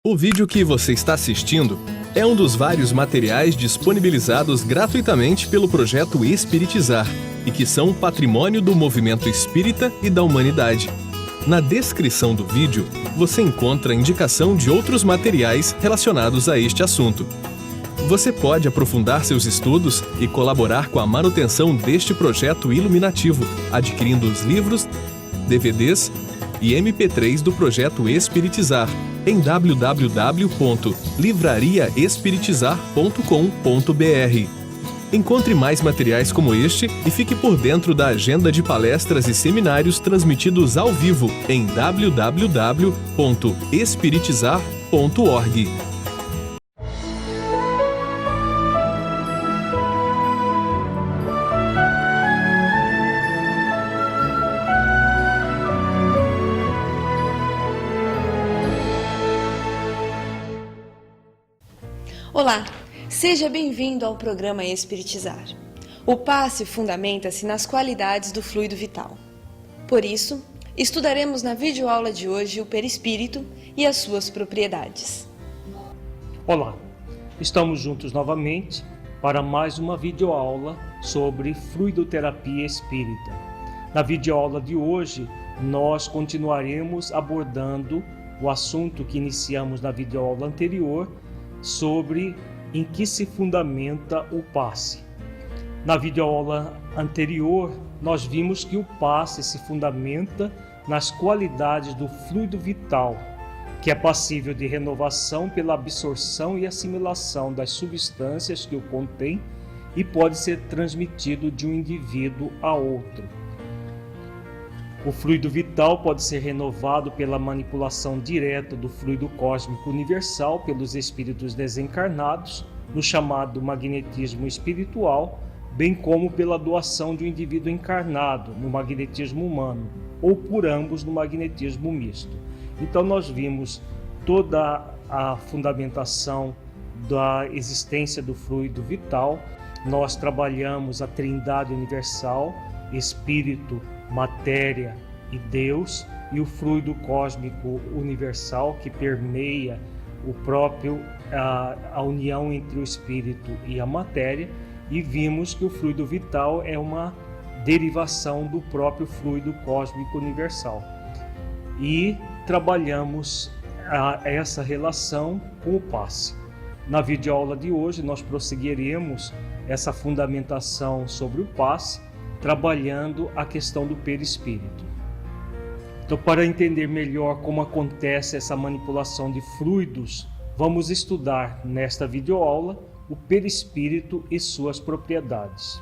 O vídeo que você está assistindo é um dos vários materiais disponibilizados gratuitamente pelo projeto Espiritizar e que são patrimônio do movimento espírita e da humanidade. Na descrição do vídeo, você encontra a indicação de outros materiais relacionados a este assunto. Você pode aprofundar seus estudos e colaborar com a manutenção deste projeto iluminativo, adquirindo os livros, DVDs e MP3 do projeto Espiritizar em www.livrariaespiritizar.com.br. Encontre mais materiais como este e fique por dentro da agenda de palestras e seminários transmitidos ao vivo em www.espiritizar.org. Olá, seja bem-vindo ao programa Espiritizar. O passe fundamenta-se nas qualidades do fluido vital. Por isso, estudaremos na videoaula de hoje o perispírito e as suas propriedades. Olá, estamos juntos novamente para mais uma videoaula sobre fluidoterapia espírita. Na videoaula de hoje, nós continuaremos abordando o assunto que iniciamos na videoaula anterior, sobre em que se fundamenta o passe. Na videoaula anterior, nós vimos que o passe se fundamenta nas qualidades do fluido vital, que é passível de renovação pela absorção e assimilação das substâncias que o contém e pode ser transmitido de um indivíduo a outro. O fluido vital pode ser renovado pela manipulação direta do fluido cósmico universal pelos espíritos desencarnados, no chamado magnetismo espiritual, bem como pela doação de um indivíduo encarnado, no magnetismo humano, ou por ambos no magnetismo misto. Então nós vimos toda a fundamentação da existência do fluido vital, nós trabalhamos a trindade universal, espírito, matéria e Deus, e o fluido cósmico universal que permeia a união entre o espírito e a matéria, e vimos que o fluido vital é uma derivação do próprio fluido cósmico universal. E trabalhamos essa relação com o passe. Na videoaula de hoje nós prosseguiremos essa fundamentação sobre o passe, trabalhando a questão do perispírito. Então, para entender melhor como acontece essa manipulação de fluidos, vamos estudar nesta videoaula o perispírito e suas propriedades.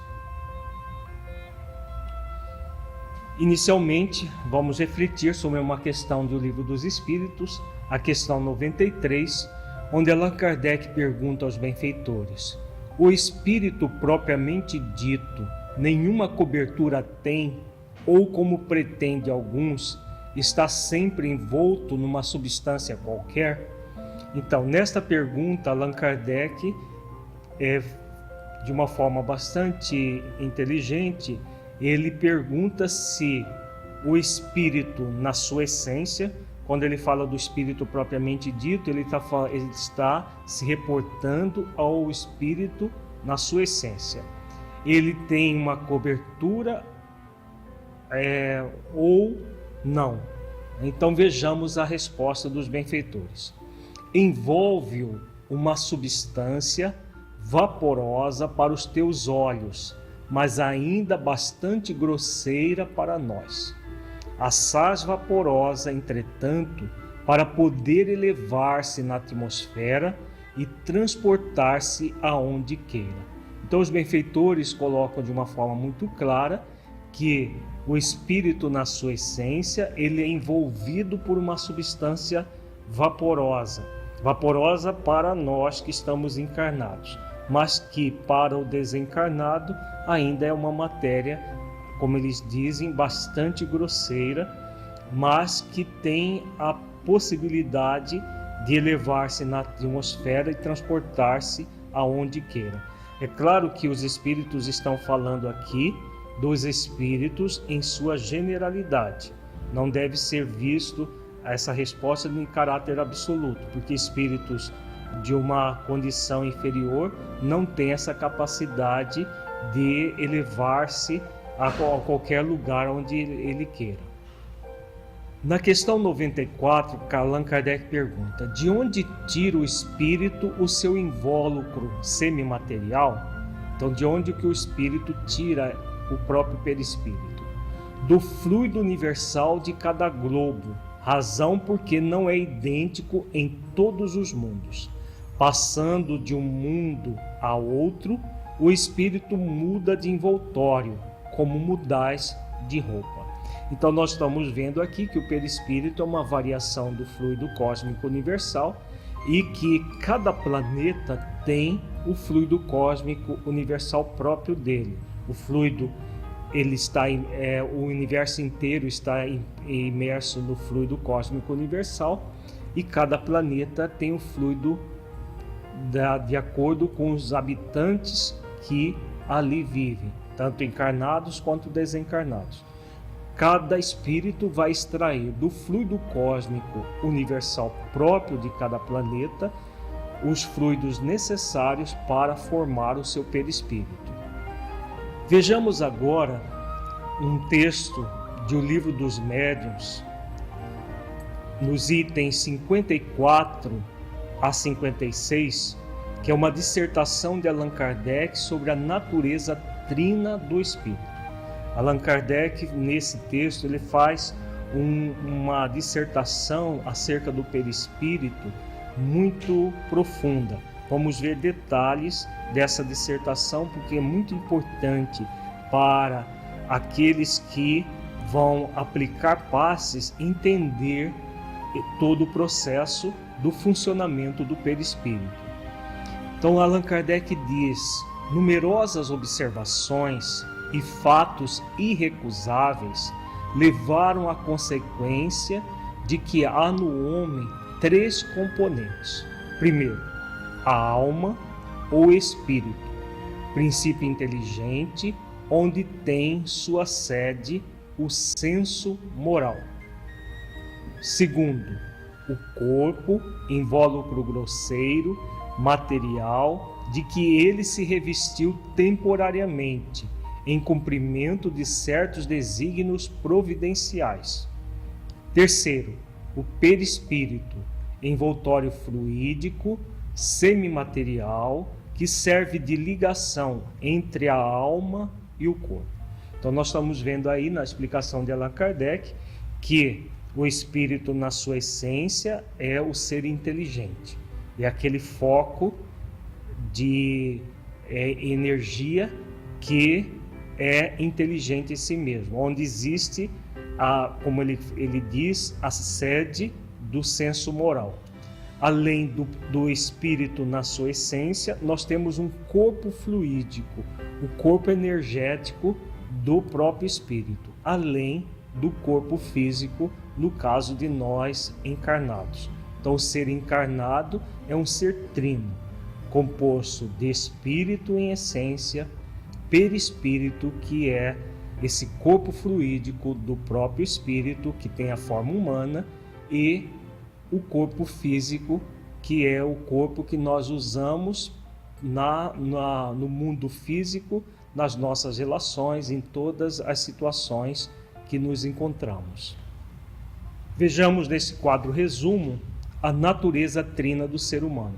Inicialmente, vamos refletir sobre uma questão do Livro dos Espíritos, a questão 93, onde Allan Kardec pergunta aos benfeitores: o espírito propriamente dito nenhuma cobertura tem, ou como pretende alguns, está sempre envolto numa substância qualquer? Então, nesta pergunta, Allan Kardec, de uma forma bastante inteligente, ele pergunta se o espírito, na sua essência, quando ele fala do espírito propriamente dito, ele está se reportando ao espírito na sua essência. Ele tem uma cobertura ou não? Então vejamos a resposta dos benfeitores. Envolve-o uma substância vaporosa para os teus olhos, mas ainda bastante grosseira para nós. Assaz vaporosa, entretanto, para poder elevar-se na atmosfera e transportar-se aonde queira. Então os benfeitores colocam de uma forma muito clara que o espírito, na sua essência, ele é envolvido por uma substância vaporosa para nós que estamos encarnados, mas que para o desencarnado ainda é uma matéria, como eles dizem, bastante grosseira, mas que tem a possibilidade de elevar-se na atmosfera e transportar-se aonde queira. É claro que os espíritos estão falando aqui dos espíritos em sua generalidade. Não deve ser visto essa resposta em caráter absoluto, porque espíritos de uma condição inferior não têm essa capacidade de elevar-se a qualquer lugar onde ele queira. Na questão 94, Allan Kardec pergunta: de onde tira o espírito o seu invólucro semimaterial? Então, de onde que o espírito tira o próprio perispírito? Do fluido universal de cada globo, razão porque não é idêntico em todos os mundos. Passando de um mundo a outro, o espírito muda de envoltório, como mudais de roupa. Então nós estamos vendo aqui que o perispírito é uma variação do fluido cósmico universal e que cada planeta tem o fluido cósmico universal próprio dele. O fluido, o universo inteiro está imerso no fluido cósmico universal e cada planeta tem o fluido de acordo com os habitantes que ali vivem, tanto encarnados quanto desencarnados. Cada espírito vai extrair do fluido cósmico universal próprio de cada planeta os fluidos necessários para formar o seu perispírito. Vejamos agora um texto do Livro dos Médiuns, nos itens 54 a 56, que é uma dissertação de Allan Kardec sobre a natureza trina do espírito. Allan Kardec, nesse texto, ele faz uma dissertação acerca do perispírito muito profunda. Vamos ver detalhes dessa dissertação, porque é muito importante para aqueles que vão aplicar passes entender todo o processo do funcionamento do perispírito. Então, Allan Kardec diz: numerosas observações e fatos irrecusáveis levaram à consequência de que há no homem 3 componentes. Primeiro, a alma ou espírito, princípio inteligente, onde tem sua sede o senso moral. Segundo, o corpo, invólucro grosseiro, material, de que ele se revestiu temporariamente, em cumprimento de certos desígnios providenciais. Terceiro, o perispírito, envoltório fluídico, semimaterial, que serve de ligação entre a alma e o corpo. Então nós estamos vendo aí na explicação de Allan Kardec que o espírito, na sua essência, é o ser inteligente. É aquele foco de energia que é inteligente em si mesmo, onde existe, como ele diz, a sede do senso moral. Além do espírito na sua essência, nós temos um corpo fluídico, o corpo energético do próprio espírito, além do corpo físico, no caso de nós encarnados. Então, o ser encarnado é um ser trino, composto de espírito em essência, perispírito, que é esse corpo fluídico do próprio espírito, que tem a forma humana, e o corpo físico, que é o corpo que nós usamos no mundo físico, nas nossas relações, em todas as situações que nos encontramos. Vejamos nesse quadro resumo a natureza trina do ser humano.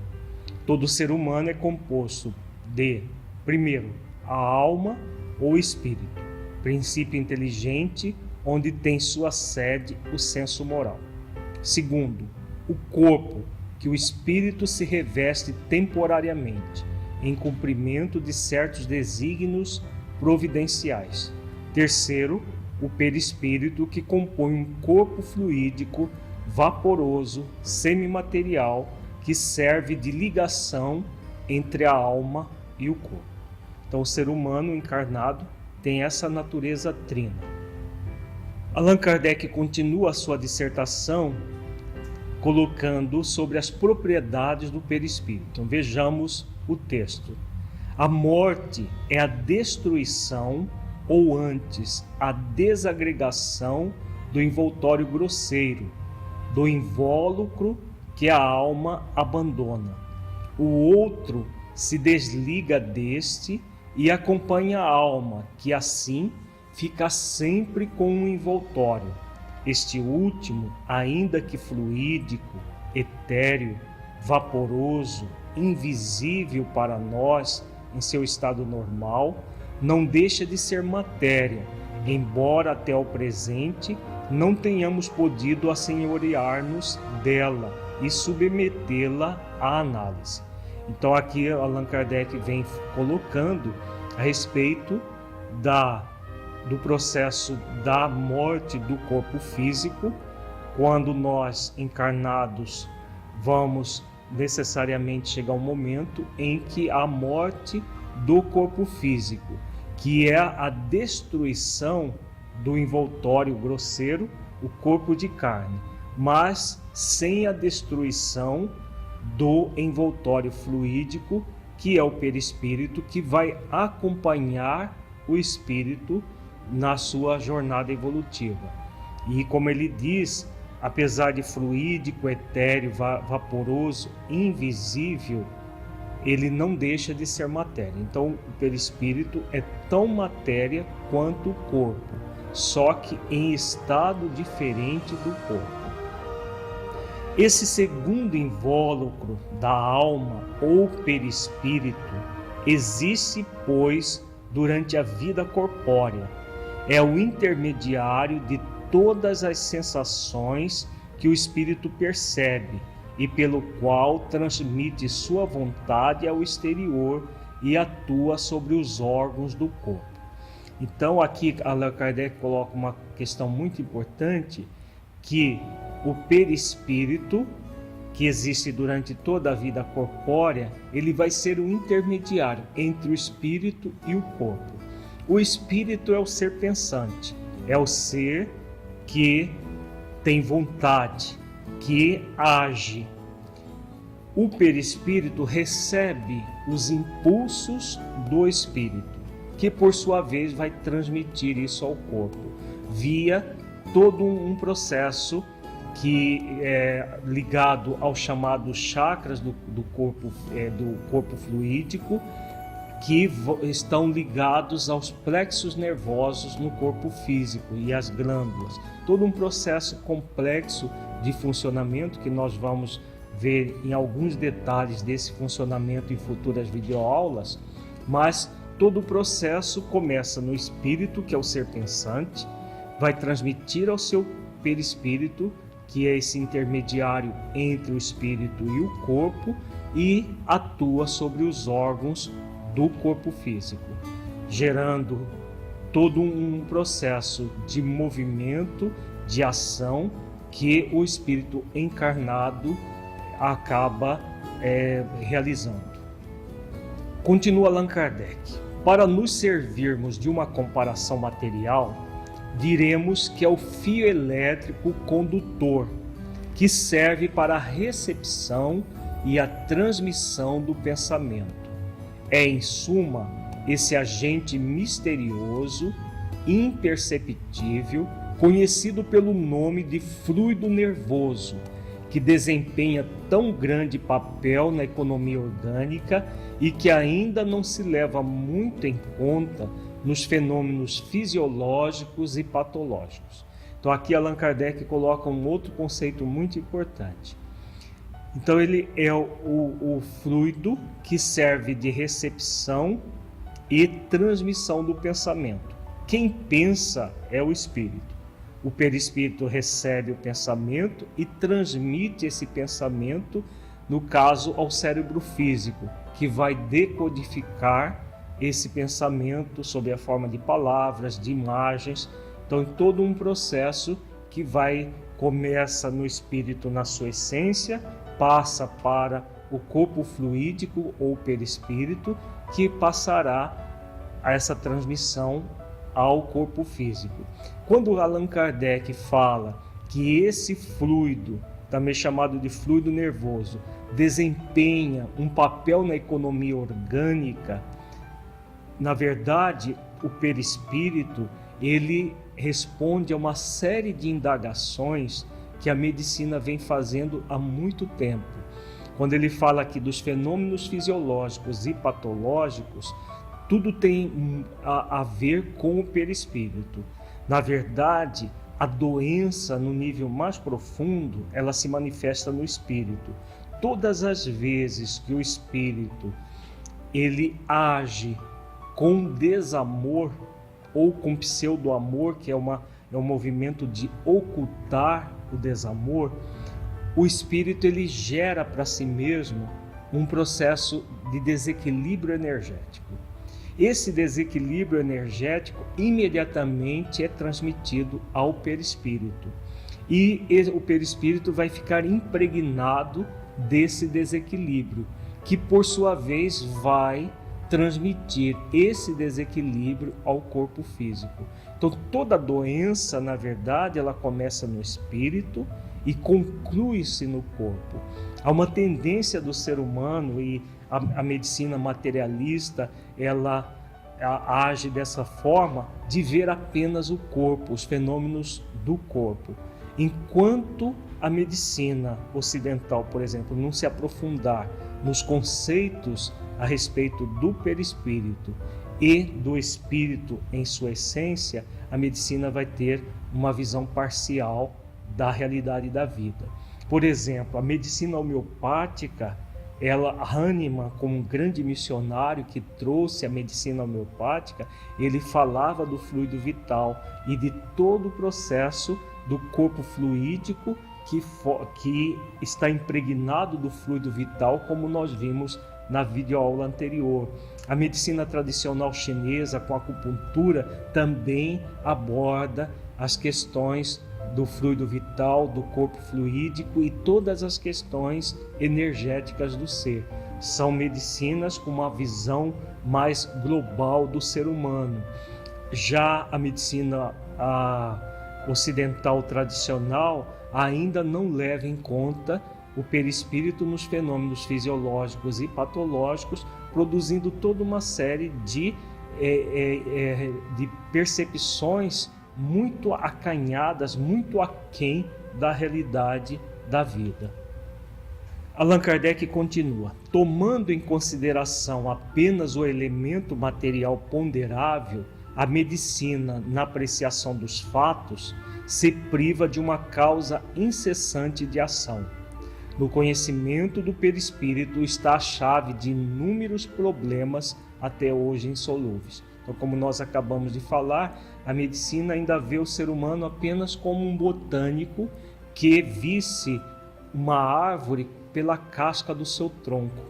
Todo ser humano é composto de, primeiro, a alma ou espírito, princípio inteligente, onde tem sua sede o senso moral. Segundo, o corpo, que o espírito se reveste temporariamente, em cumprimento de certos desígnios providenciais. Terceiro, o perispírito, que compõe um corpo fluídico, vaporoso, semimaterial, que serve de ligação entre a alma e o corpo. Então, o ser humano encarnado tem essa natureza trina. Allan Kardec continua a sua dissertação colocando sobre as propriedades do perispírito. Então, vejamos o texto. A morte é a destruição, ou antes, a desagregação do envoltório grosseiro, do invólucro que a alma abandona. O outro se desliga deste e acompanha a alma, que assim fica sempre com um envoltório. Este último, ainda que fluídico, etéreo, vaporoso, invisível para nós em seu estado normal, não deixa de ser matéria, embora até o presente não tenhamos podido assenhorear-nos dela e submetê-la à análise. Então aqui Allan Kardec vem colocando a respeito do processo da morte do corpo físico, quando nós encarnados vamos necessariamente chegar um momento em que a morte do corpo físico, que é a destruição do envoltório grosseiro, o corpo de carne, mas sem a destruição do envoltório fluídico, que é o perispírito, que vai acompanhar o espírito na sua jornada evolutiva. E como ele diz, apesar de fluídico, etéreo, vaporoso, invisível, ele não deixa de ser matéria. Então o perispírito é tão matéria quanto o corpo, só que em estado diferente do corpo. Esse segundo invólucro da alma ou perispírito existe, pois, durante a vida corpórea. É o intermediário de todas as sensações que o espírito percebe e pelo qual transmite sua vontade ao exterior e atua sobre os órgãos do corpo. Então aqui Allan Kardec coloca uma questão muito importante, que o perispírito, que existe durante toda a vida corpórea, ele vai ser o intermediário entre o espírito e o corpo. O espírito é o ser pensante, é o ser que tem vontade, que age. O perispírito recebe os impulsos do espírito, que por sua vez vai transmitir isso ao corpo, via todo um processo que é ligado aos chamados chakras do corpo fluídico, que estão ligados aos plexos nervosos no corpo físico e às glândulas. Todo um processo complexo de funcionamento que nós vamos ver em alguns detalhes desse funcionamento em futuras videoaulas, mas todo o processo começa no espírito, que é o ser pensante, vai transmitir ao seu perispírito, que é esse intermediário entre o espírito e o corpo, e atua sobre os órgãos do corpo físico, gerando todo um processo de movimento, de ação, que o espírito encarnado acaba realizando. Continua Allan Kardec. Para nos servirmos de uma comparação material, diremos que é o fio elétrico condutor, que serve para a recepção e a transmissão do pensamento. É, em suma, esse agente misterioso, imperceptível, conhecido pelo nome de fluido nervoso, que desempenha tão grande papel na economia orgânica e que ainda não se leva muito em conta nos fenômenos fisiológicos e patológicos. Então aqui Allan Kardec coloca um outro conceito muito importante. Então ele é o fluido que serve de recepção e transmissão do pensamento. Quem pensa é o espírito. O perispírito recebe o pensamento e transmite esse pensamento, no caso, ao cérebro físico, que vai decodificar esse pensamento sob a forma de palavras, de imagens. Então, todo um processo que começa no espírito na sua essência, passa para o corpo fluídico ou perispírito, que passará a essa transmissão ao corpo físico. Quando Allan Kardec fala que esse fluido, também chamado de fluido nervoso, desempenha um papel na economia orgânica, na verdade, o perispírito, ele responde a uma série de indagações que a medicina vem fazendo há muito tempo. Quando ele fala aqui dos fenômenos fisiológicos e patológicos, tudo tem a ver com o perispírito. Na verdade, a doença no nível mais profundo, ela se manifesta no espírito. Todas as vezes que o espírito ele age com desamor ou com pseudo-amor, que é um movimento de ocultar o desamor, o espírito ele gera para si mesmo um processo de desequilíbrio energético. Esse desequilíbrio energético imediatamente é transmitido ao perispírito. E o perispírito vai ficar impregnado desse desequilíbrio, que por sua vez vai transmitir esse desequilíbrio ao corpo físico. Então toda doença, na verdade, ela começa no espírito e conclui-se no corpo. Há uma tendência do ser humano, e a medicina materialista, ela age dessa forma, de ver apenas o corpo, os fenômenos do corpo. Enquanto a medicina ocidental, por exemplo, não se aprofundar nos conceitos a respeito do perispírito e do espírito em sua essência, a medicina vai ter uma visão parcial da realidade da vida. Por exemplo, a medicina homeopática, Hahnemann, como um grande missionário que trouxe a medicina homeopática, ele falava do fluido vital e de todo o processo do corpo fluídico que está impregnado do fluido vital, como nós vimos na videoaula anterior. A medicina tradicional chinesa, com a acupuntura, também aborda as questões do fluido vital, do corpo fluídico e todas as questões energéticas do ser. São medicinas com uma visão mais global do ser humano. Já a medicina ocidental tradicional ainda não leva em conta o perispírito nos fenômenos fisiológicos e patológicos, produzindo toda uma série de percepções muito acanhadas, muito aquém da realidade da vida. Allan Kardec continua: tomando em consideração apenas o elemento material ponderável, a medicina, na apreciação dos fatos, se priva de uma causa incessante de ação. No conhecimento do perispírito está a chave de inúmeros problemas até hoje insolúveis. Então, como nós acabamos de falar, a medicina ainda vê o ser humano apenas como um botânico que visse uma árvore pela casca do seu tronco.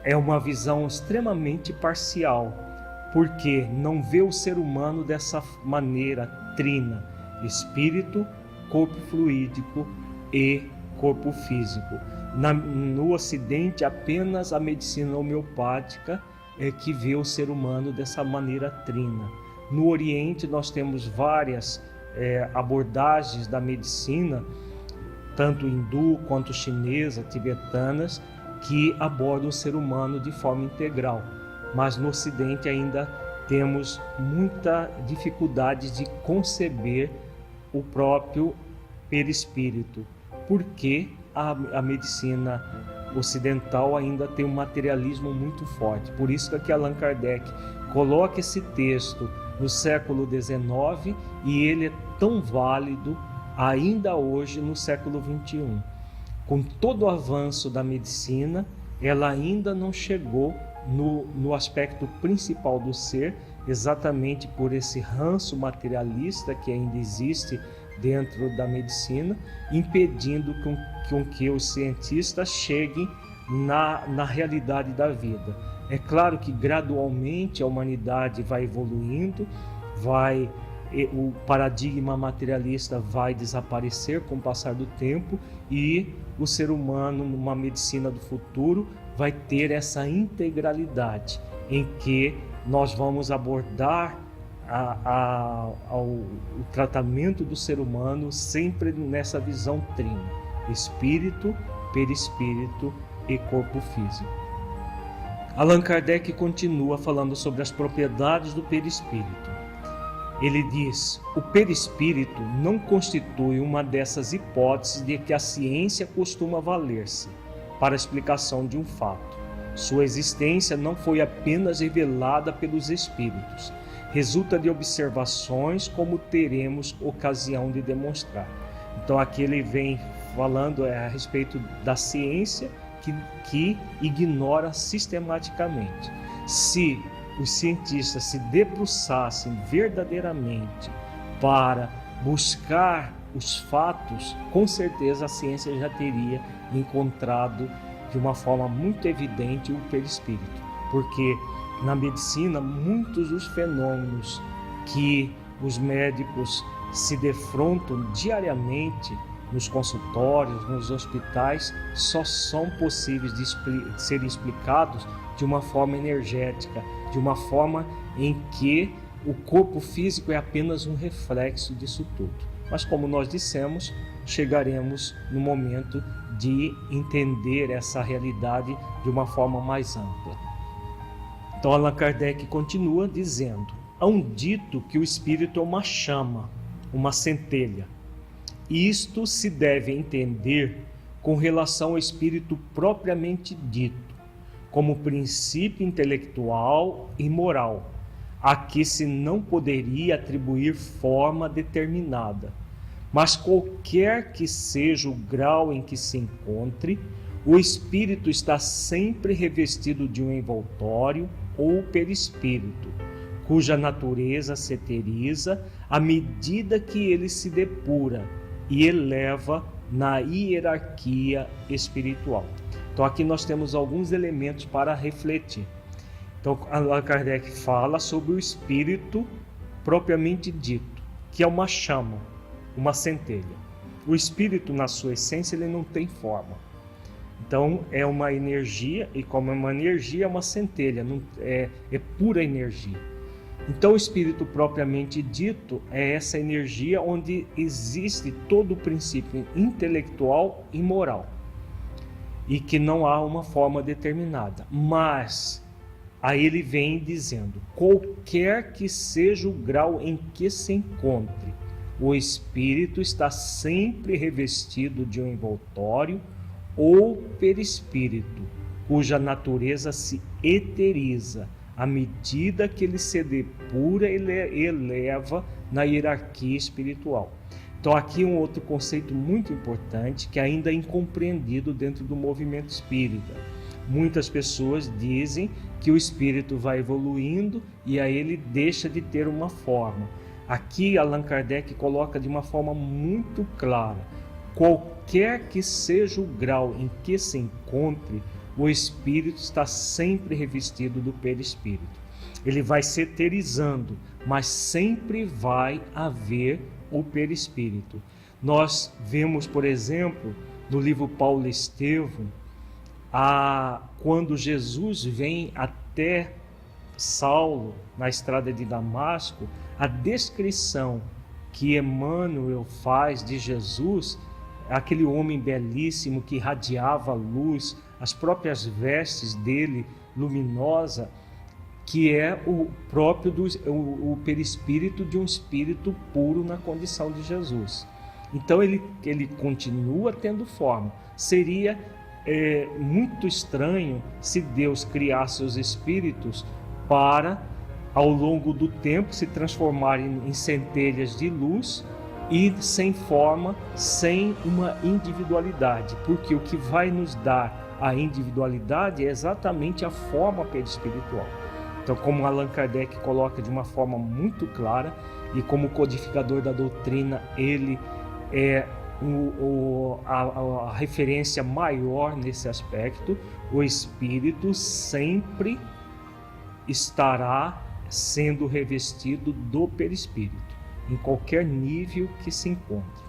É uma visão extremamente parcial, porque não vê o ser humano dessa maneira trina: espírito, corpo fluídico e corpo físico. No Ocidente, apenas a medicina homeopática é que vê o ser humano dessa maneira trina. No Oriente, nós temos várias abordagens da medicina, tanto hindu quanto chinesa, tibetanas, que abordam o ser humano de forma integral. Mas no Ocidente ainda temos muita dificuldade de conceber o próprio perispírito, porque a medicina ocidental ainda tem um materialismo muito forte. Por isso que Allan Kardec coloca esse texto no século XIX e ele é tão válido ainda hoje no século XXI. Com todo o avanço da medicina, ela ainda não chegou no aspecto principal do ser, exatamente por esse ranço materialista que ainda existe dentro da medicina, impedindo com que os cientistas cheguem na realidade da vida. É claro que gradualmente a humanidade vai evoluindo, o paradigma materialista vai desaparecer com o passar do tempo e o ser humano, numa medicina do futuro, vai ter essa integralidade em que nós vamos abordar o tratamento do ser humano sempre nessa visão trina: espírito, perispírito e corpo físico. Allan Kardec continua falando sobre as propriedades do perispírito. Ele diz: o perispírito não constitui uma dessas hipóteses de que a ciência costuma valer-se para a explicação de um fato. Sua existência não foi apenas revelada pelos espíritos, resulta de observações, como teremos ocasião de demonstrar. Então aqui ele vem falando a respeito da ciência que ignora sistematicamente. Se os cientistas se debruçassem verdadeiramente para buscar os fatos, com certeza a ciência já teria encontrado de uma forma muito evidente o perispírito, porque na medicina muitos dos fenômenos que os médicos se defrontam diariamente nos consultórios, nos hospitais, só são possíveis de serem explicados de uma forma energética, de uma forma em que o corpo físico é apenas um reflexo disso tudo. Mas como nós dissemos, chegaremos no momento de entender essa realidade de uma forma mais ampla. Então Allan Kardec continua dizendo: há um dito que o espírito é uma chama, uma centelha. Isto se deve entender com relação ao espírito propriamente dito, como princípio intelectual e moral, a que se não poderia atribuir forma determinada. Mas qualquer que seja o grau em que se encontre, o espírito está sempre revestido de um envoltório ou perispírito, cuja natureza se eteriza à medida que ele se depura e eleva na hierarquia espiritual. Então aqui nós temos alguns elementos para refletir. Então Allan Kardec fala sobre o espírito propriamente dito, que é uma chama, uma centelha. O espírito, na sua essência, ele não tem forma. Então é uma energia, e como é uma energia, é uma centelha, é pura energia. Então o espírito propriamente dito é essa energia onde existe todo o princípio intelectual e moral, e que não há uma forma determinada. Mas aí ele vem dizendo: qualquer que seja o grau em que se encontre, o espírito está sempre revestido de um envoltório ou perispírito, cuja natureza se eteriza à medida que ele se depura e eleva na hierarquia espiritual. Então aqui um outro conceito muito importante que ainda é incompreendido dentro do movimento espírita. Muitas pessoas dizem que o espírito vai evoluindo e aí ele deixa de ter uma forma. Aqui Allan Kardec coloca de uma forma muito clara: qualquer que seja o grau em que se encontre, o espírito está sempre revestido do perispírito. Ele vai se eterizando, mas sempre vai haver o perispírito. Nós vemos, por exemplo, no livro Paulo Estevam, quando Jesus vem até Saulo na estrada de Damasco, a descrição que Emmanuel faz de Jesus, aquele homem belíssimo que irradiava luz, as próprias vestes dele luminosa, que é o próprio o perispírito de um espírito puro na condição de Jesus. Então ele continua tendo forma. Seria muito estranho se Deus criasse os espíritos para, ao longo do tempo, se transformarem em centelhas de luz e sem forma, sem uma individualidade, porque o que vai nos dar a individualidade é exatamente a forma perispiritual. Então, como Allan Kardec coloca de uma forma muito clara, e como codificador da doutrina, ele é a referência maior nesse aspecto, o espírito sempre estará sendo revestido do perispírito, em qualquer nível que se encontre.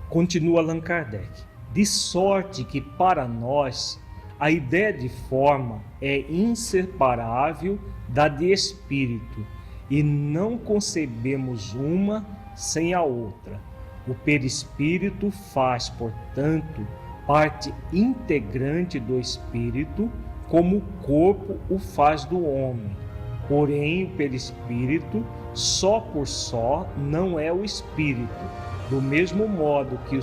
Continua Allan Kardec: de sorte que para nós a ideia de forma é inseparável da de espírito e não concebemos uma sem a outra. O perispírito faz, portanto, parte integrante do espírito, como o corpo o faz do homem. Porém, o perispírito, só por só, não é o espírito. Do mesmo modo que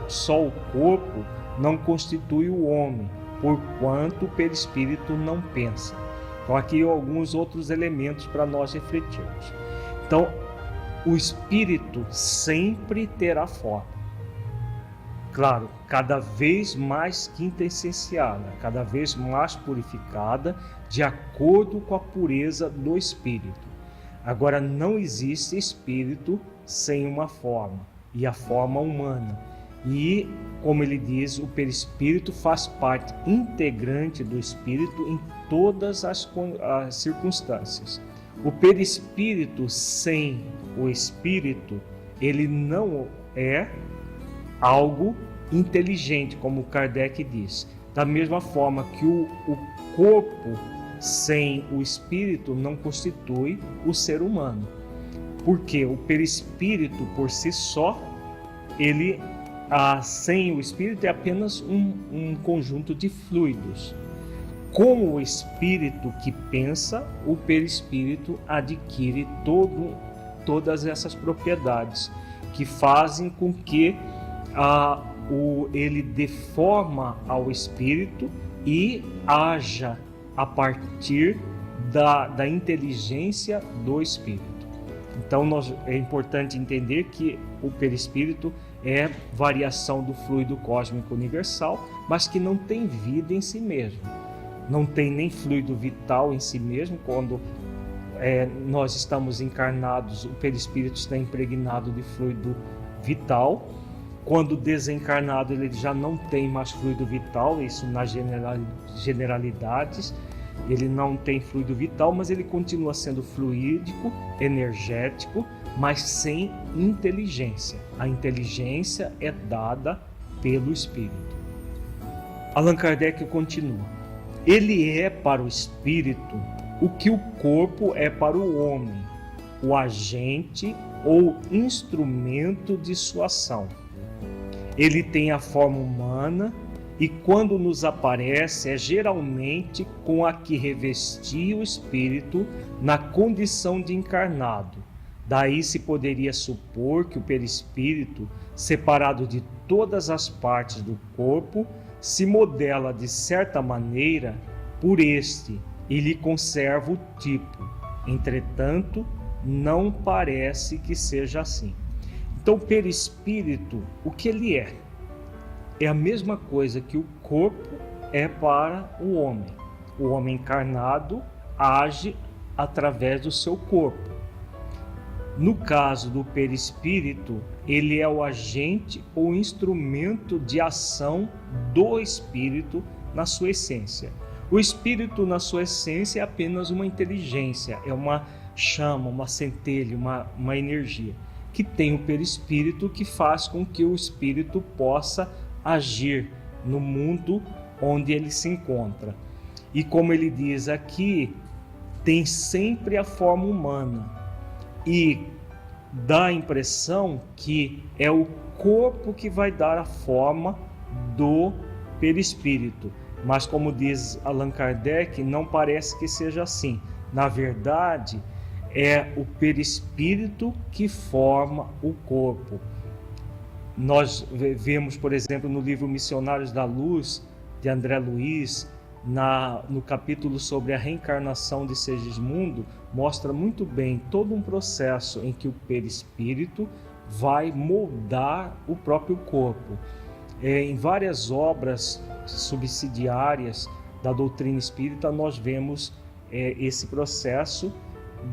só o corpo não constitui o homem, porquanto o perispírito não pensa. Então, aqui alguns outros elementos para nós refletirmos. Então, o espírito sempre terá forma. Claro, cada vez mais quintessenciada, cada vez mais purificada, de acordo com a pureza do espírito. Agora, não existe espírito sem uma forma, e a forma humana. E, como ele diz, o perispírito faz parte integrante do espírito em todas as circunstâncias. O perispírito sem o espírito, ele não é algo inteligente, como Kardec diz. Da mesma forma que o corpo sem o espírito não constitui o ser humano. Porque o perispírito por si só, ele sem o espírito é apenas um conjunto de fluidos. Com o espírito que pensa, o perispírito adquire todas essas propriedades que fazem com que ele dê forma ao espírito e haja a partir da inteligência do espírito. Então é importante entender que o perispírito é variação do fluido cósmico universal, mas que não tem vida em si mesmo. Não tem nem fluido vital em si mesmo. Quando nós estamos encarnados, o perispírito está impregnado de fluido vital. Quando desencarnado, ele já não tem mais fluido vital, isso nas generalidades. Ele não tem fluido vital, mas ele continua sendo fluídico, energético, mas sem inteligência. A inteligência é dada pelo espírito. Allan Kardec continua: ele é para o espírito o que o corpo é para o homem, o agente ou instrumento de sua ação. Ele tem a forma humana e quando nos aparece é geralmente com a que revestia o espírito na condição de encarnado. Daí se poderia supor que o perispírito, separado de todas as partes do corpo, se modela de certa maneira por este e lhe conserva o tipo. Entretanto, não parece que seja assim. Então, o perispírito, o que ele é? É a mesma coisa que o corpo é para o homem. O homem encarnado age através do seu corpo. No caso do perispírito, ele é o agente ou instrumento de ação do espírito na sua essência. O espírito, na sua essência, é apenas uma inteligência, é uma chama, uma centelha, uma energia, que tem o perispírito que faz com que o espírito possa agir no mundo onde ele se encontra. E como ele diz aqui, tem sempre a forma humana e dá a impressão que é o corpo que vai dar a forma do perispírito. Mas como diz Allan Kardec, não parece que seja assim. Na verdade, é o perispírito que forma o corpo. Nós vemos, por exemplo, no livro Missionários da Luz, de André Luiz, no capítulo sobre a reencarnação de Segismundo, mostra muito bem todo um processo em que o perispírito vai moldar o próprio corpo. Em várias obras subsidiárias da doutrina espírita, nós vemos esse processo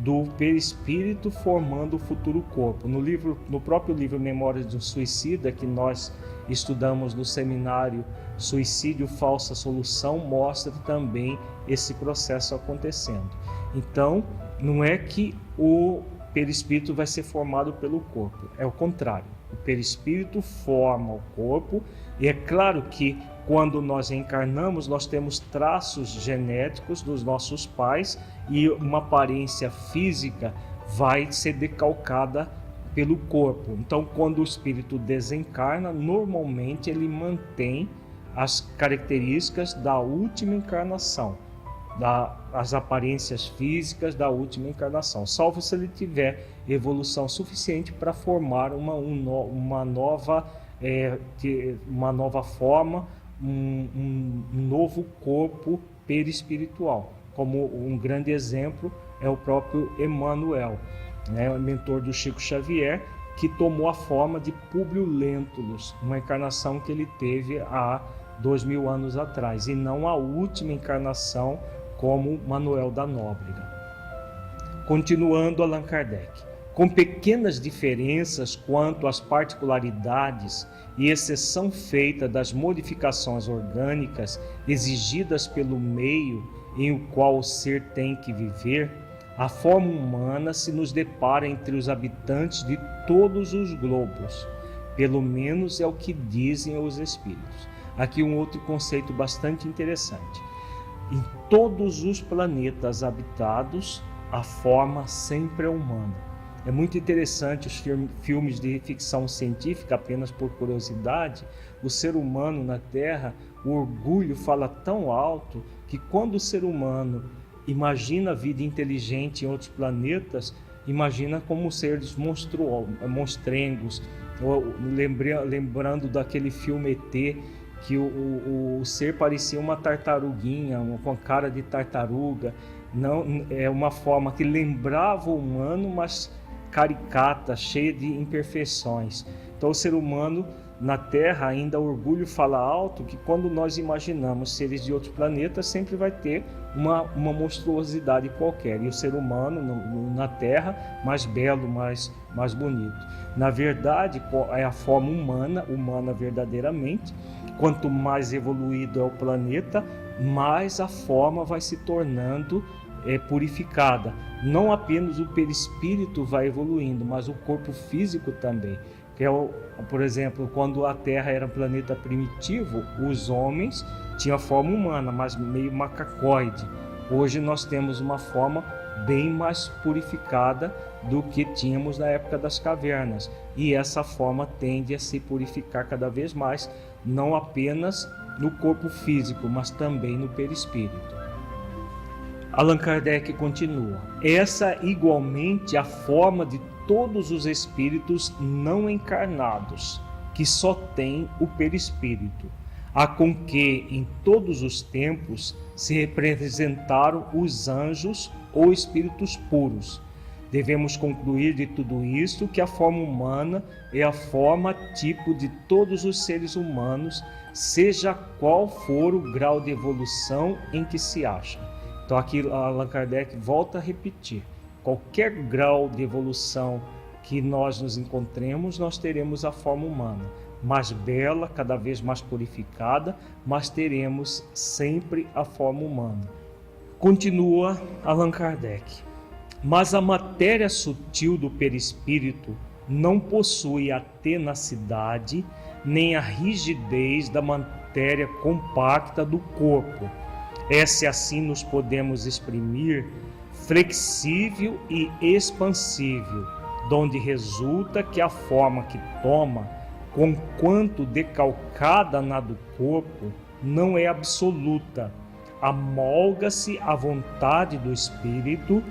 do perispírito formando o futuro corpo. No próprio livro Memórias de um Suicida, que nós estudamos no seminário Suicídio, Falsa Solução, mostra também esse processo acontecendo. Então, não é que o perispírito vai ser formado pelo corpo, é o contrário. O perispírito forma o corpo, e é claro que quando nós reencarnamos, nós temos traços genéticos dos nossos pais e uma aparência física vai ser decalcada pelo corpo. Então, quando o espírito desencarna, normalmente ele mantém as características da última encarnação. as aparências físicas da última encarnação, salvo se ele tiver evolução suficiente para formar uma nova forma, um novo corpo perispiritual. Como um grande exemplo é o próprio Emmanuel, o mentor do Chico Xavier, que tomou a forma de Públio Lentulus, uma encarnação que ele teve há 2000 anos atrás, e não a última encarnação como Manuel da Nóbrega. Continuando, Allan Kardec. Com pequenas diferenças quanto às particularidades e exceção feita das modificações orgânicas exigidas pelo meio em o qual o ser tem que viver, a forma humana se nos depara entre os habitantes de todos os globos. Pelo menos é o que dizem os espíritos. Aqui um outro conceito bastante interessante. Em todos os planetas habitados, a forma sempre é humana. É muito interessante os filmes de ficção científica, apenas por curiosidade. O ser humano na Terra, o orgulho fala tão alto que quando o ser humano imagina a vida inteligente em outros planetas, imagina como seres monstrengos. Lembrando daquele filme ET, que o ser parecia uma tartaruguinha, com cara de tartaruga. Não, é uma forma que lembrava o humano, mas caricata, cheia de imperfeições. Então o ser humano na Terra, ainda o orgulho fala alto, que quando nós imaginamos seres de outros planetas, sempre vai ter uma monstruosidade qualquer, e o ser humano na Terra mais belo, mais bonito. Na verdade, é a forma humana verdadeiramente. Quanto mais evoluído é o planeta, mais a forma vai se tornando purificada. Não apenas o perispírito vai evoluindo, mas o corpo físico também. Que por exemplo, quando a Terra era um planeta primitivo, os homens tinham a forma humana, mas meio macacoide. Hoje nós temos uma forma bem mais purificada do que tínhamos na época das cavernas. E essa forma tende a se purificar cada vez mais, não apenas no corpo físico, mas também no perispírito. Allan Kardec continua. Essa igualmente a forma de todos os espíritos não encarnados, que só têm o perispírito, a com que em todos os tempos se representaram os anjos ou espíritos puros. Devemos concluir de tudo isto que a forma humana é a forma tipo de todos os seres humanos, seja qual for o grau de evolução em que se acham. Então aqui Allan Kardec volta a repetir. Qualquer grau de evolução que nós nos encontremos, nós teremos a forma humana, mais bela, cada vez mais purificada, mas teremos sempre a forma humana. Continua Allan Kardec. Mas a matéria sutil do perispírito não possui a tenacidade nem a rigidez da matéria compacta do corpo. É, se assim nos podemos exprimir, flexível e expansível, donde resulta que a forma que toma, conquanto decalcada na do corpo, não é absoluta, amolga-se à vontade do espírito,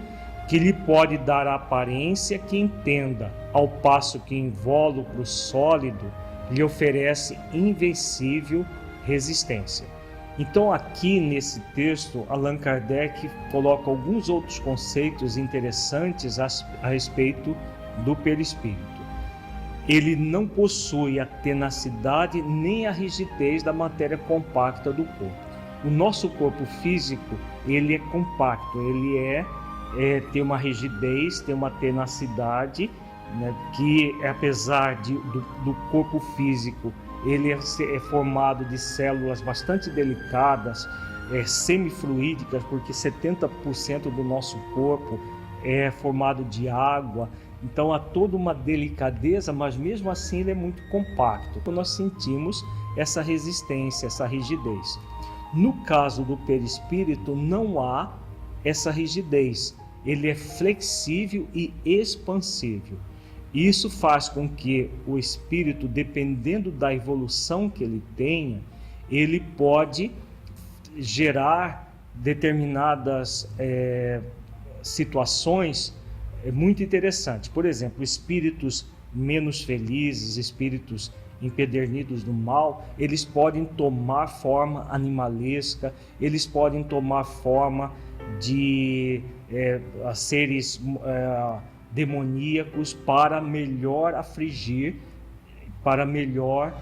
que lhe pode dar a aparência que entenda, ao passo que invólucro sólido lhe oferece invencível resistência. Então aqui nesse texto, Allan Kardec coloca alguns outros conceitos interessantes a respeito do perispírito. Ele não possui a tenacidade nem a rigidez da matéria compacta do corpo. O nosso corpo físico, ele é compacto, ele tem uma rigidez, tem uma tenacidade, né, que apesar do corpo físico, ele é formado de células bastante delicadas, semifluídicas, porque 70% do nosso corpo é formado de água. Então há toda uma delicadeza, mas mesmo assim ele é muito compacto. Nós sentimos essa resistência, essa rigidez. No caso do perispírito não há essa rigidez, ele é flexível e expansível. Isso faz com que o espírito, dependendo da evolução que ele tenha, ele pode gerar determinadas situações muito interessantes. Por exemplo, espíritos menos felizes, espíritos empedernidos do mal, eles podem tomar forma animalesca, eles podem tomar forma de seres demoníacos para melhor afligir, para melhor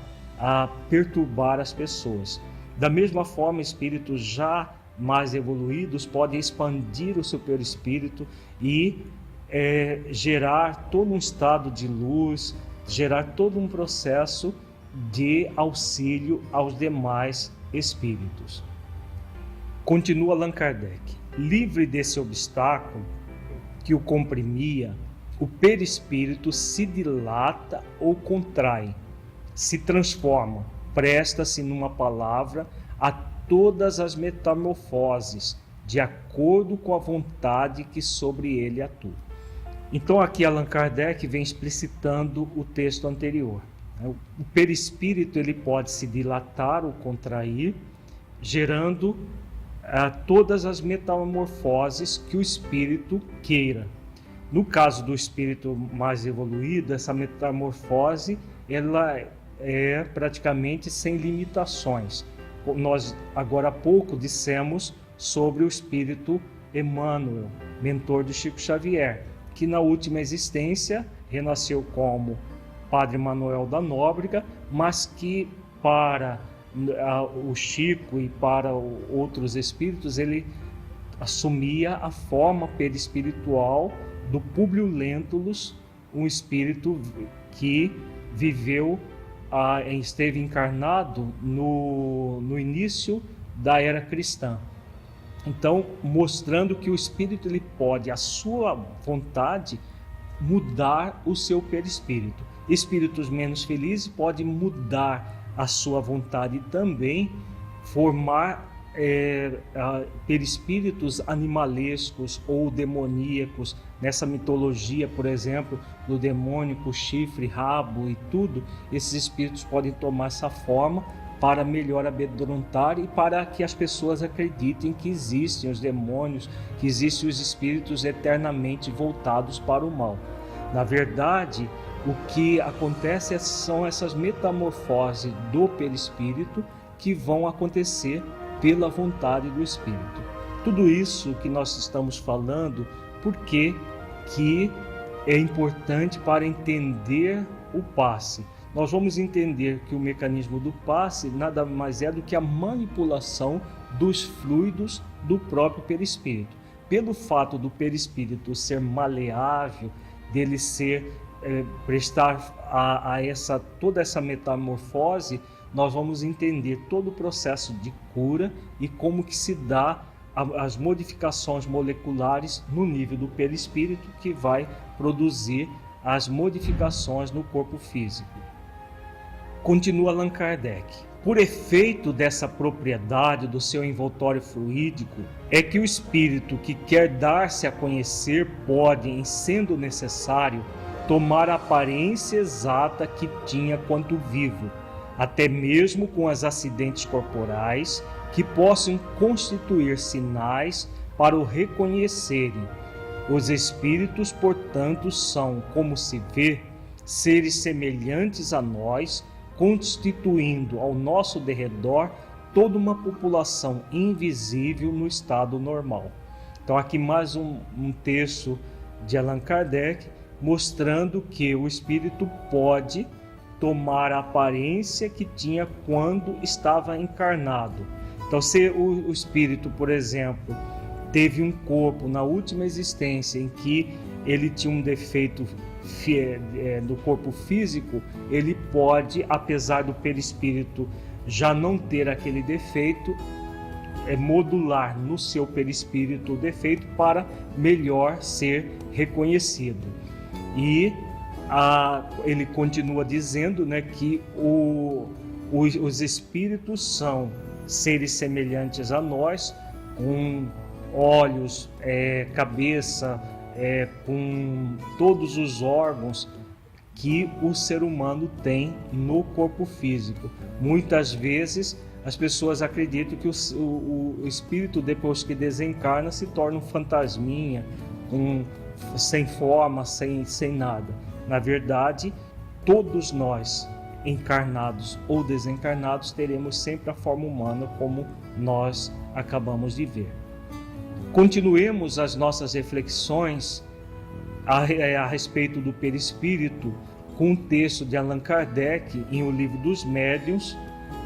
perturbar as pessoas. Da mesma forma, espíritos já mais evoluídos podem expandir o seu perispírito e gerar todo um estado de luz, gerar todo um processo de auxílio aos demais espíritos. Continua Allan Kardec: livre desse obstáculo que o comprimia, o perispírito se dilata ou contrai, se transforma, presta-se, numa palavra, a todas as metamorfoses, de acordo com a vontade que sobre ele atua. Então aqui Allan Kardec vem explicitando o texto anterior. O perispírito ele pode se dilatar ou contrair, gerando todas as metamorfoses que o espírito queira. No caso do espírito mais evoluído, essa metamorfose ela é praticamente sem limitações. Nós agora há pouco dissemos sobre o espírito Emmanuel, mentor de Chico Xavier, que na última existência renasceu como Padre Manuel da Nóbrega, mas que para o Chico e para outros espíritos ele assumia a forma perispiritual do Públio Lentulus, um espírito que viveu, esteve encarnado no início da era cristã. Então, mostrando que o espírito ele pode, à sua vontade, mudar o seu perispírito. Espíritos menos felizes podem mudar a sua vontade também, formar perispíritos animalescos ou demoníacos. Nessa mitologia, por exemplo, do demônio com chifre, rabo e tudo, esses espíritos podem tomar essa forma para melhor amedrontar e para que as pessoas acreditem que existem os demônios, que existem os espíritos eternamente voltados para o mal. Na verdade, o que acontece são essas metamorfoses do perispírito que vão acontecer pela vontade do espírito. Tudo isso que nós estamos falando, porque que é importante para entender o passe. Nós vamos entender que o mecanismo do passe nada mais é do que a manipulação dos fluidos do próprio perispírito. Pelo fato do perispírito ser maleável, dele ser prestar toda essa metamorfose, nós vamos entender todo o processo de cura e como que se dá as modificações moleculares no nível do perispírito, que vai produzir as modificações no corpo físico. Continua Allan Kardec: por efeito dessa propriedade do seu envoltório fluídico, é que o espírito que quer dar-se a conhecer pode, em sendo necessário, tomar a aparência exata que tinha quanto vivo, até mesmo com os acidentes corporais que possam constituir sinais para o reconhecerem. Os espíritos, portanto, são, como se vê, seres semelhantes a nós, constituindo ao nosso derredor toda uma população invisível no estado normal. Então aqui mais um texto de Allan Kardec, mostrando que o espírito pode tomar a aparência que tinha quando estava encarnado. Então, se o espírito, por exemplo, teve um corpo na última existência em que ele tinha um defeito do corpo físico, ele pode, apesar do perispírito já não ter aquele defeito, modular no seu perispírito o defeito para melhor ser reconhecido. E ele continua dizendo, que os espíritos são seres semelhantes a nós, com olhos, cabeça, com todos os órgãos que o ser humano tem no corpo físico. Muitas vezes as pessoas acreditam que o espírito, depois que desencarna, se torna um fantasminha, sem forma, sem nada. Na verdade, todos nós, encarnados ou desencarnados, teremos sempre a forma humana, como nós acabamos de ver. Continuemos as nossas reflexões a respeito do perispírito com um texto de Allan Kardec em O Livro dos Médiuns,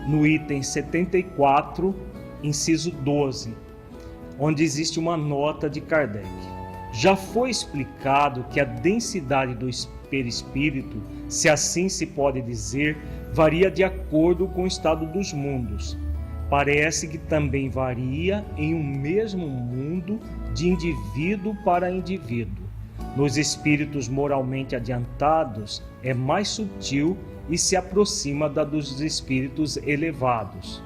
no item 74, inciso 12, onde existe uma nota de Kardec. Já foi explicado que a densidade do perispírito, se assim se pode dizer, varia de acordo com o estado dos mundos. Parece que também varia em um mesmo mundo de indivíduo para indivíduo. Nos espíritos moralmente adiantados é mais sutil e se aproxima da dos espíritos elevados.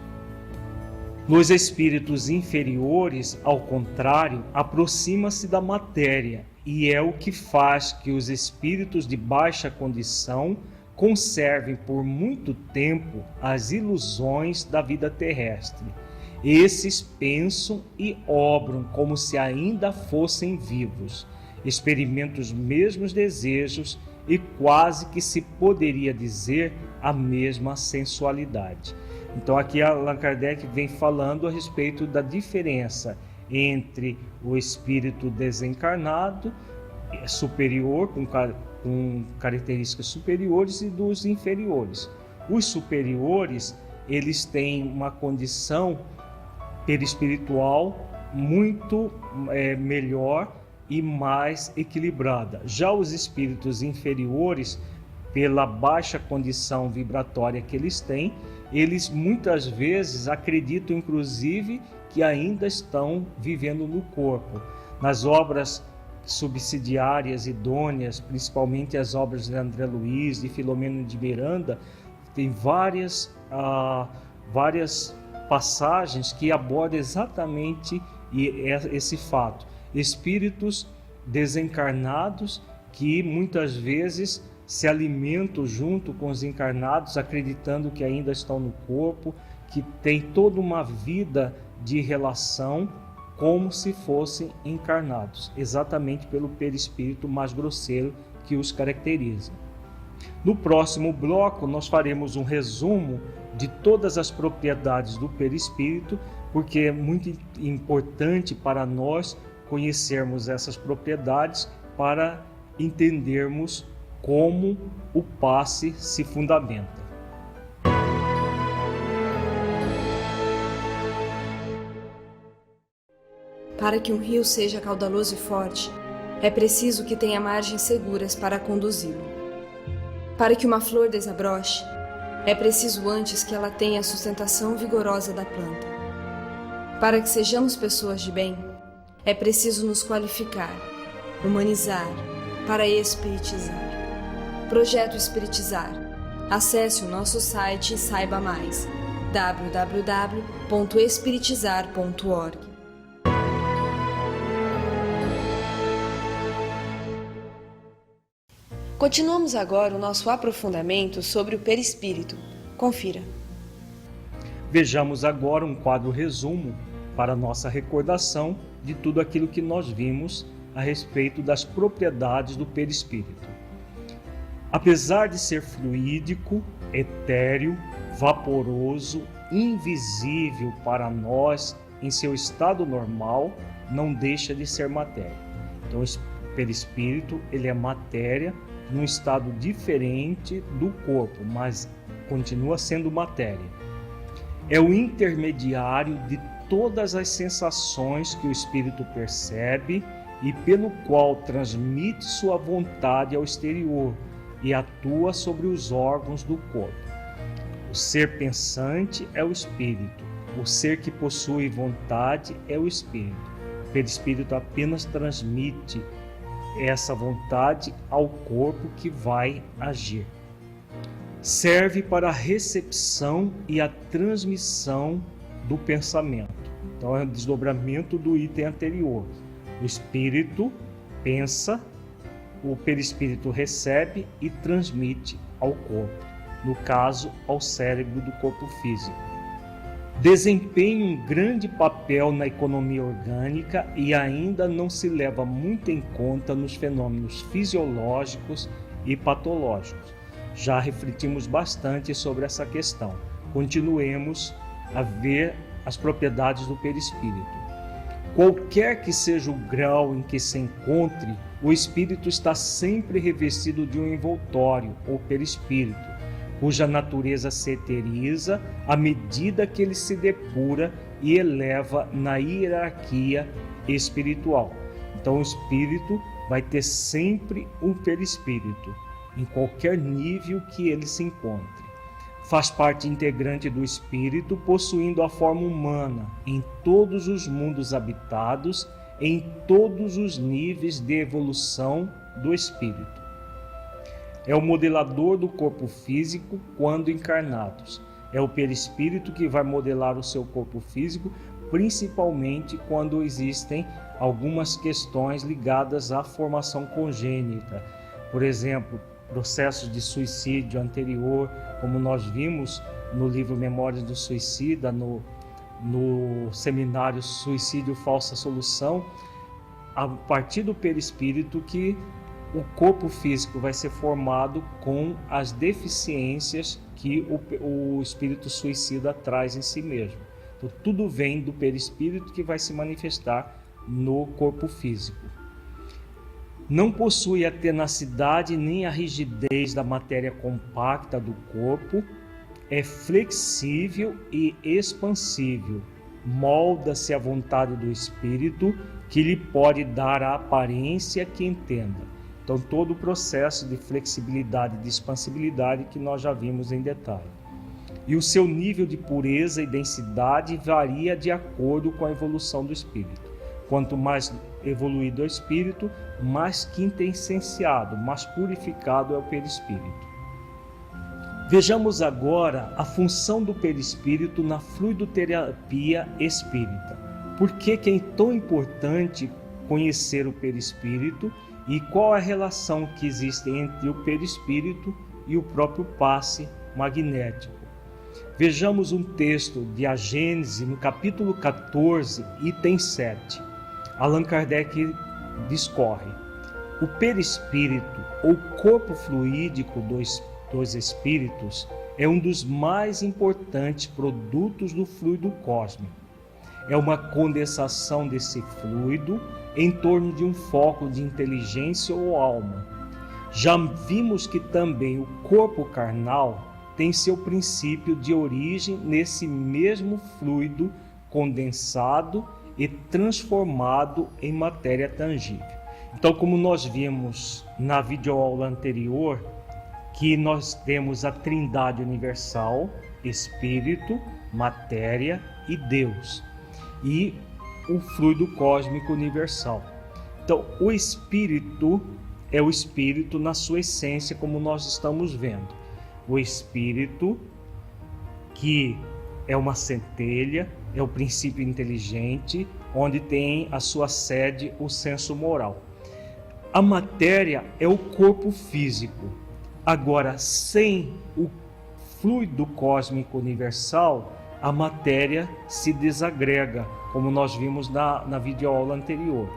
Nos espíritos inferiores, ao contrário, aproxima-se da matéria e é o que faz que os espíritos de baixa condição conservem por muito tempo as ilusões da vida terrestre. Esses pensam e obram como se ainda fossem vivos, experimentam os mesmos desejos e quase que se poderia dizer a mesma sensualidade. Então aqui Allan Kardec vem falando a respeito da diferença entre o espírito desencarnado, superior, com características superiores, e dos inferiores. Os superiores, eles têm uma condição perispiritual muito melhor e mais equilibrada. Já os espíritos inferiores, pela baixa condição vibratória que eles têm, eles muitas vezes acreditam, inclusive, que ainda estão vivendo no corpo. Nas obras subsidiárias idôneas, principalmente as obras de André Luiz, de Filomeno de Miranda, tem várias passagens que abordam exatamente esse fato. Espíritos desencarnados que muitas vezes se alimentam junto com os encarnados, acreditando que ainda estão no corpo, que tem toda uma vida de relação como se fossem encarnados, exatamente pelo perispírito mais grosseiro que os caracteriza. No próximo bloco, nós faremos um resumo de todas as propriedades do perispírito, porque é muito importante para nós conhecermos essas propriedades para entendermos como o passe se fundamenta. Para que um rio seja caudaloso e forte, é preciso que tenha margens seguras para conduzi-lo. Para que uma flor desabroche, é preciso antes que ela tenha a sustentação vigorosa da planta. Para que sejamos pessoas de bem, é preciso nos qualificar, humanizar, para espiritizar. Projeto Espiritizar. Acesse o nosso site e saiba mais. www.espiritizar.org. Continuamos agora o nosso aprofundamento sobre o perispírito. Confira. Vejamos agora um quadro resumo para nossa recordação de tudo aquilo que nós vimos a respeito das propriedades do perispírito. Apesar de ser fluídico, etéreo, vaporoso, invisível para nós em seu estado normal, não deixa de ser matéria. Então, o perispírito, ele é matéria num estado diferente do corpo, mas continua sendo matéria. É o intermediário de todas as sensações que o espírito percebe e pelo qual transmite sua vontade ao exterior e atua sobre os órgãos do corpo. O ser pensante é o espírito, o ser que possui vontade é o espírito. O perispírito apenas transmite essa vontade ao corpo que vai agir. Serve para a recepção e a transmissão do pensamento. Então é um desdobramento do item anterior. O espírito pensa, o perispírito recebe e transmite ao corpo, no caso, ao cérebro do corpo físico. desempenha um grande papel na economia orgânica e ainda não se leva muito em conta nos fenômenos fisiológicos e patológicos. Já refletimos bastante sobre essa questão. Continuemos a ver as propriedades do perispírito. Qualquer que seja o grau em que se encontre, o espírito está sempre revestido de um envoltório, ou perispírito, cuja natureza se eteriza à medida que ele se depura e eleva na hierarquia espiritual. Então o espírito vai ter sempre um perispírito, em qualquer nível que ele se encontre. Faz parte integrante do espírito, possuindo a forma humana em todos os mundos habitados, em todos os níveis de evolução do espírito. É o modelador do corpo físico quando encarnados. É o perispírito que vai modelar o seu corpo físico, principalmente quando existem algumas questões ligadas à formação congênita. Por exemplo, processos de suicídio anterior, como nós vimos no livro Memórias do Suicida, no seminário Suicídio Falsa Solução, a partir do perispírito que o corpo físico vai ser formado com as deficiências que o espírito suicida traz em si mesmo. Então, tudo vem do perispírito que vai se manifestar no corpo físico. Não possui a tenacidade nem a rigidez da matéria compacta do corpo, é flexível e expansível, molda-se à vontade do espírito, que lhe pode dar a aparência que entenda. Então, todo o processo de flexibilidade e de expansibilidade que nós já vimos em detalhe. E o seu nível de pureza e densidade varia de acordo com a evolução do espírito. Quanto mais evoluído é o espírito, mais quintessenciado, mais purificado é o perispírito. Vejamos agora a função do perispírito na fluidoterapia espírita. Por que é tão importante conhecer o perispírito e qual a relação que existe entre o perispírito e o próprio passe magnético? Vejamos um texto de A Gênese, no capítulo 14, item 7. Allan Kardec discorre: o perispírito, ou corpo fluídico dos espíritos, é um dos mais importantes produtos do fluido cósmico. É uma condensação desse fluido em torno de um foco de inteligência ou alma. Já vimos que também o corpo carnal tem seu princípio de origem nesse mesmo fluido condensado e transformado em matéria tangível. Então, como nós vimos na videoaula anterior, que nós temos a Trindade Universal, Espírito, Matéria e Deus, e o fluido cósmico universal. Então, o Espírito é o Espírito na sua essência, como nós estamos vendo. O Espírito, que é uma centelha, é o princípio inteligente, onde tem a sua sede o senso moral. A matéria é o corpo físico. Agora, sem o fluido cósmico universal, a matéria se desagrega, como nós vimos na videoaula anterior.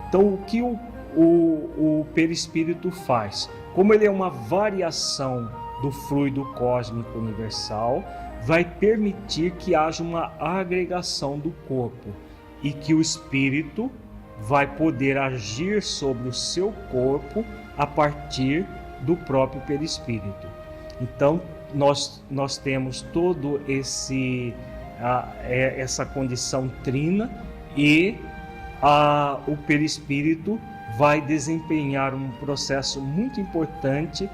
Então, o que o perispírito faz? Como ele é uma variação do fluido cósmico universal, vai permitir que haja uma agregação do corpo e que o espírito vai poder agir sobre o seu corpo a partir do próprio perispírito. Então, nós temos todo essa condição trina e o perispírito vai desempenhar um processo muito importante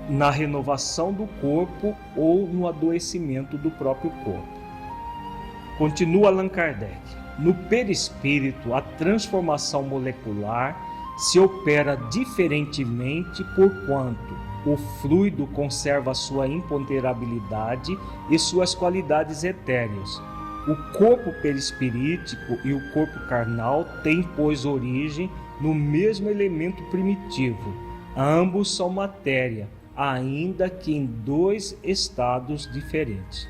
na renovação do corpo ou no adoecimento do próprio corpo. Continua Allan Kardec. No perispírito, a transformação molecular se opera diferentemente porquanto o fluido conserva sua imponderabilidade e suas qualidades etéreas. O corpo perispirítico e o corpo carnal têm, pois, origem no mesmo elemento primitivo. Ambos são matéria, ainda que em dois estados diferentes.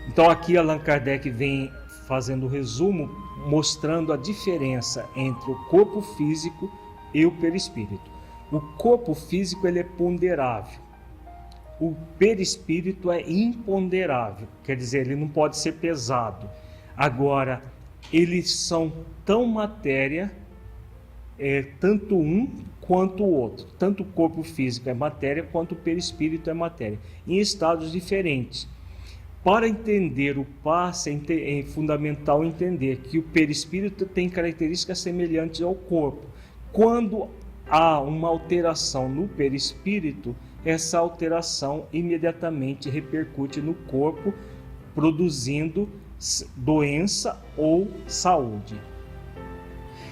Então aqui Allan Kardec vem fazendo um resumo, mostrando a diferença entre o corpo físico e o perispírito. O corpo físico ele é ponderável, o perispírito é imponderável, quer dizer, ele não pode ser pesado. Agora, eles são tão matéria, tanto um quanto o outro. Tanto o corpo físico é matéria, quanto o perispírito é matéria, em estados diferentes. Para entender o passe, é fundamental entender que o perispírito tem características semelhantes ao corpo. Quando há uma alteração no perispírito, essa alteração imediatamente repercute no corpo, produzindo doença ou saúde.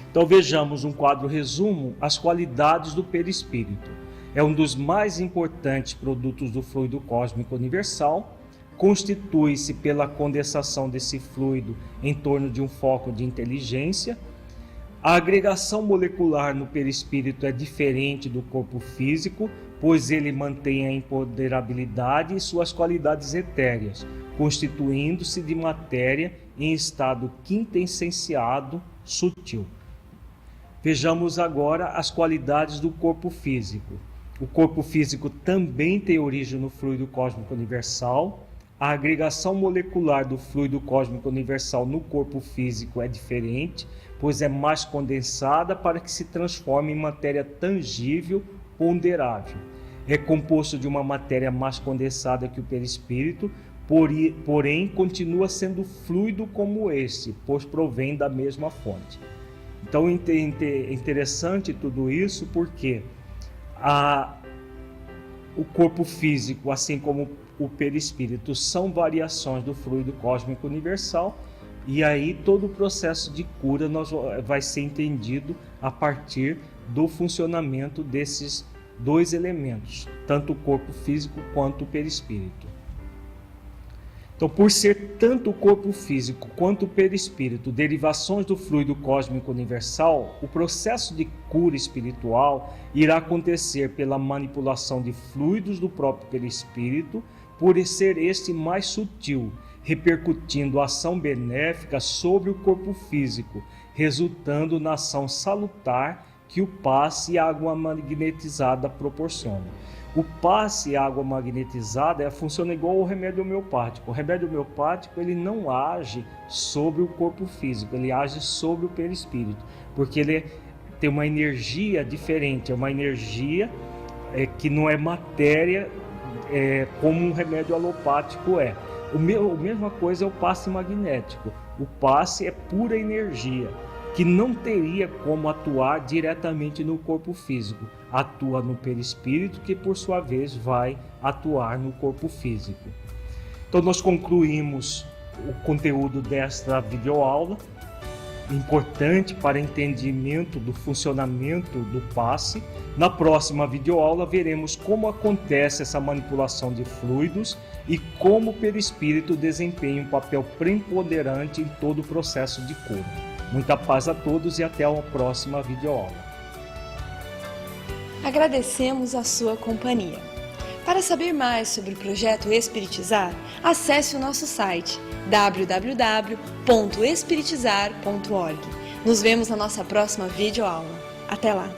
Então vejamos um quadro resumo, as qualidades do perispírito. É um dos mais importantes produtos do fluido cósmico universal, constitui-se pela condensação desse fluido em torno de um foco de inteligência. A agregação molecular no perispírito é diferente do corpo físico, pois ele mantém a imponderabilidade e suas qualidades etéreas, constituindo-se de matéria em estado quintessenciado sutil. Vejamos agora as qualidades do corpo físico. O corpo físico também tem origem no fluido cósmico universal. A agregação molecular do fluido cósmico universal no corpo físico é diferente, pois é mais condensada para que se transforme em matéria tangível, ponderável. É composto de uma matéria mais condensada que o perispírito, porém continua sendo fluido como este, pois provém da mesma fonte. Então é interessante tudo isso porque o corpo físico, assim como o perispírito, são variações do fluido cósmico universal, e aí todo o processo de cura vai ser entendido a partir do funcionamento desses dois elementos, tanto o corpo físico quanto o perispírito. Então, por ser tanto o corpo físico quanto o perispírito derivações do fluido cósmico universal, o processo de cura espiritual irá acontecer pela manipulação de fluidos do próprio perispírito, por ser este mais sutil, repercutindo a ação benéfica sobre o corpo físico, resultando na ação salutar que o passe e a água magnetizada proporcionam. O passe e a água magnetizada funciona igual ao remédio homeopático. O remédio homeopático ele não age sobre o corpo físico, ele age sobre o perispírito, porque ele tem uma energia diferente, é uma energia que não é matéria como um remédio alopático é. A mesma coisa é o passe magnético. O passe é pura energia, que não teria como atuar diretamente no corpo físico. Atua no perispírito, que por sua vez vai atuar no corpo físico. Então nós concluímos o conteúdo desta videoaula, importante para entendimento do funcionamento do passe. Na próxima videoaula veremos como acontece essa manipulação de fluidos e como o perispírito desempenha um papel preponderante em todo o processo de cura. Muita paz a todos e até a próxima videoaula. Agradecemos a sua companhia. Para saber mais sobre o projeto Espiritizar, acesse o nosso site www.espiritizar.org. Nos vemos na nossa próxima videoaula. Até lá!